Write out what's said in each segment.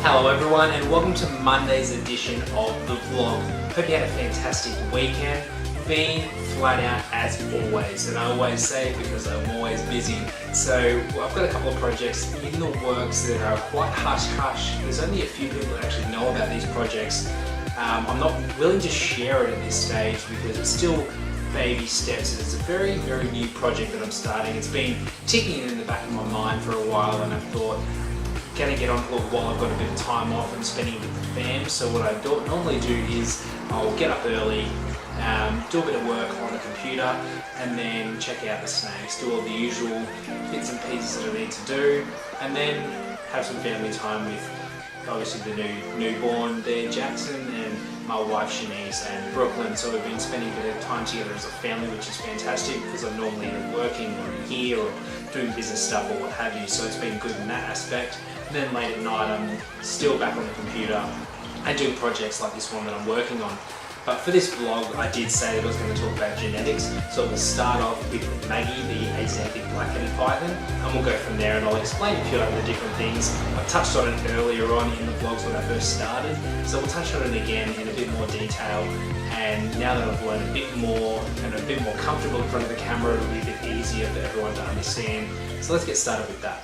Hello everyone and welcome to Monday's edition of the vlog. Hope you had a fantastic weekend. Been flat out as always, and I always say it because I'm always busy. So I've got a couple of projects in the works that are quite hush-hush. There's only a few people that actually know about these projects. I'm not willing to share it at this stage because it's still baby steps. It's a very new project that I'm starting. It's been ticking in the back of my mind for a while, and I thought going to get onto it while I've got a bit of time off and spending it with the fam. So what I normally do is I'll get up early, do a bit of work on the computer, and then check out the snacks, do all the usual bits and pieces that I need to do, and then have some family time with obviously the newborn there, Jackson, and my wife Shanice and Brooklyn. So we've been spending a bit of time together as a family, which is fantastic because I'm normally either working or here or doing business stuff or what have you. So it's been good in that aspect. And then late at night I'm still back on the computer and doing projects like this one that I'm working on. But for this vlog, I did say that I was going to talk about genetics, so we'll start off with Maggie, the Axanthic black-headed python, and we'll go from there, and I'll explain a few other different things. I touched on it earlier on in the vlogs when I first started, so we'll touch on it again in a bit more detail. And now that I've learned a bit more and a bit more comfortable in front of the camera, it'll be a bit easier for everyone to understand. So let's get started with that.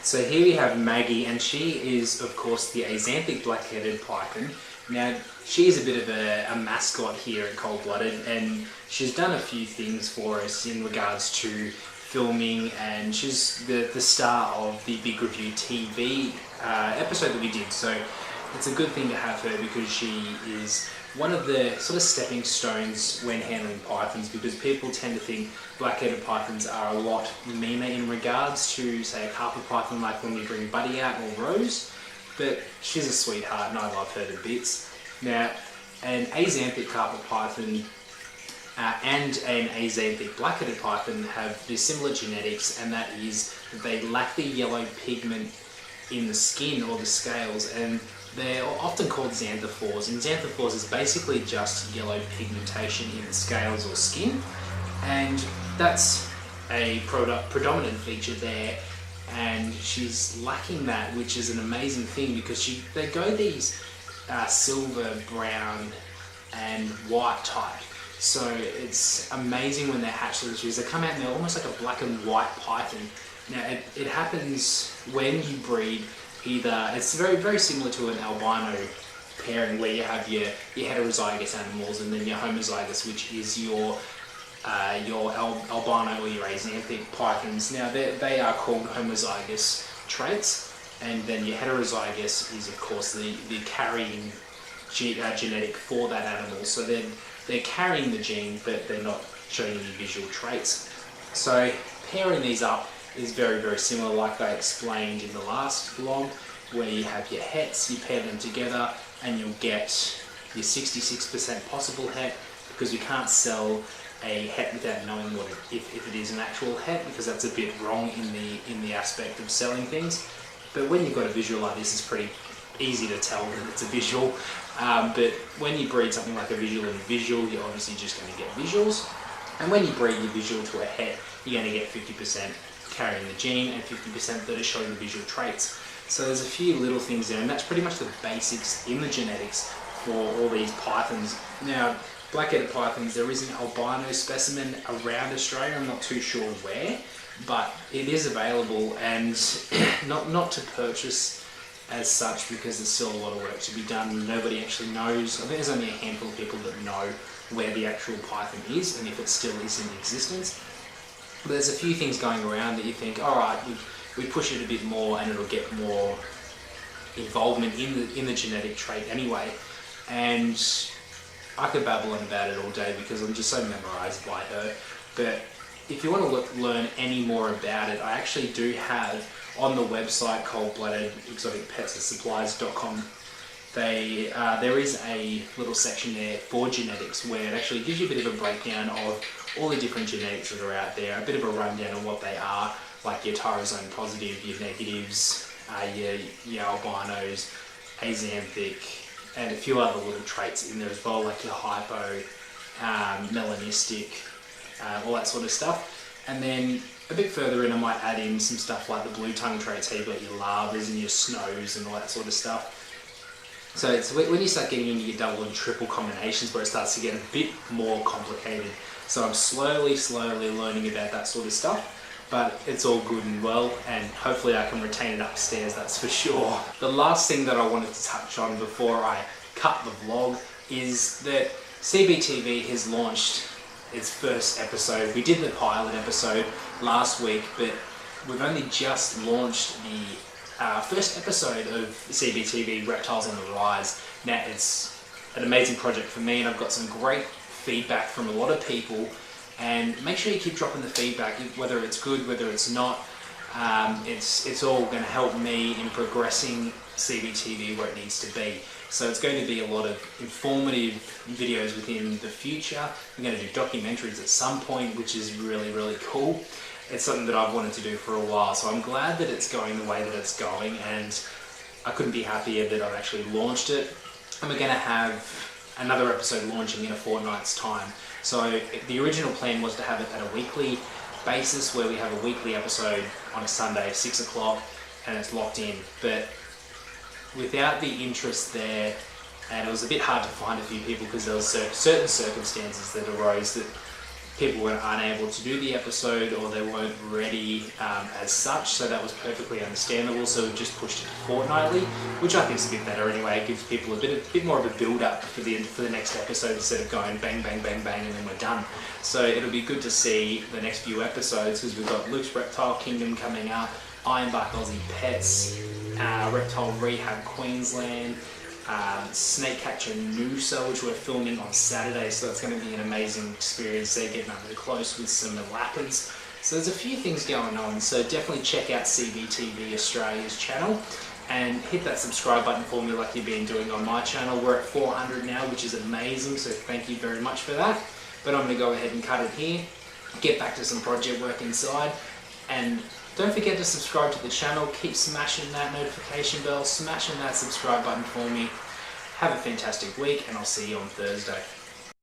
So here we have Maggie, and she is, of course, the Axanthic black-headed python. Now, she is a bit of a mascot here at Cold Blooded, and she's done a few things for us in regards to filming, and she's the star of the Big Review TV episode that we did. So it's a good thing to have her because she is one of the sort of stepping stones when handling pythons, because people tend to think black-headed pythons are a lot meaner in regards to, say, a carpet python, like when we bring Buddy out or Rose. But she's a sweetheart and I love her to bits. Now, an Axanthic carpet python and an Axanthic black-headed python have the similar genetics, and that is that they lack the yellow pigment in the skin or the scales, and they're often called xanthophores. And xanthophores is basically just yellow pigmentation in the scales or skin, and that's a predominant feature there. And she's lacking that, which is an amazing thing because they go these silver, brown and white type. So it's amazing when they're hatchlings. They come out and they're almost like a black and white python. Now it happens when you breed either, it's very similar to an albino pairing where you have your heterozygous animals and then your homozygous, which is your albino or your Axanthic pythons. Now they are called homozygous traits, and then your heterozygous is of course the carrying genetic for that animal. So they're carrying the gene, but they're not showing any visual traits. So pairing these up is very similar, like I explained in the last vlog, where you have your hets, you pair them together, and you'll get your 66% possible het, because you can't sell a het without knowing what if it is an actual het, because that's a bit wrong in the aspect of selling things. But when you've got a visual like this, it's pretty easy to tell that it's a visual. But when you breed something like a visual and a visual, you're obviously just going to get visuals. And when you breed your visual to a het, you're going to get 50% carrying the gene and 50% that are showing the visual traits. So there's a few little things there, and that's pretty much the basics in the genetics for all these pythons. Now, black-headed pythons, there is an albino specimen around Australia. I'm not too sure where, but it is available, and not to purchase as such because there's still a lot of work to be done. Nobody actually knows. I think there's only a handful of people that know where the actual python is and if it still is in existence. But there's a few things going around that you think, all right, we push it a bit more and it'll get more involvement in the genetic trait anyway. And I could babble on about it all day because I'm just so memorized by her. But if you want to learn any more about it, I actually do have on the website cold-blooded exoticpetsupplies.com. There is a little section there for genetics where it actually gives you a bit of a breakdown of all the different genetics that are out there, a bit of a rundown of what they are, like your tyrosine positive, your negatives, your albinos, Axanthic, and a few other little traits in there as well, like your hypo, melanistic, all that sort of stuff. And then a bit further in I might add in some stuff like the blue tongue traits, how you've got your lavas and your snows and all that sort of stuff. So it's when you start getting into your double and triple combinations where it starts to get a bit more complicated. So I'm slowly learning about that sort of stuff. But it's all good and well, and hopefully I can retain it upstairs, that's for sure. The last thing that I wanted to touch on before I cut the vlog is that CBTV has launched its first episode. We did the pilot episode last week, but we've only just launched the first episode of CBTV Reptiles on the Rise. Now it's an amazing project for me, and I've got some great feedback from a lot of people. And make sure you keep dropping the feedback, whether it's good, whether it's not. It's all going to help me in progressing CBTV where it needs to be. So it's going to be a lot of informative videos within the future. I'm going to do documentaries at some point, which is really cool. It's something that I've wanted to do for a while, so I'm glad that it's going the way that it's going, and I couldn't be happier that I've actually launched it. And we're going to have another episode launching in a fortnight's time. So the original plan was to have it at a weekly basis, where we have a weekly episode on a Sunday, 6 o'clock, and it's locked in. But without the interest there, and it was a bit hard to find a few people because there were certain circumstances that arose that people were unable to do the episode, or they weren't ready as such, so that was perfectly understandable. So we just pushed it fortnightly, which I think is a bit better anyway. It gives people a bit more of a build up for the next episode, instead of going bang and then we're done. So it'll be good to see the next few episodes, because we've got Luke's Reptile Kingdom coming up, Ironbark Aussie Pets, Reptile Rehab Queensland, Snake Catcher Noosa, which we're filming on Saturday, so that's going to be an amazing experience there, getting up close with some Malappers. So there's a few things going on, so definitely check out CBTV Australia's channel and hit that subscribe button for me like you've been doing on my channel. We're at 400 now, which is amazing, so thank you very much for that. But I'm going to go ahead and cut it here, get back to some project work inside, and don't forget to subscribe to the channel. Keep smashing that notification bell, smashing that subscribe button for me. Have a fantastic week, and I'll see you on Thursday.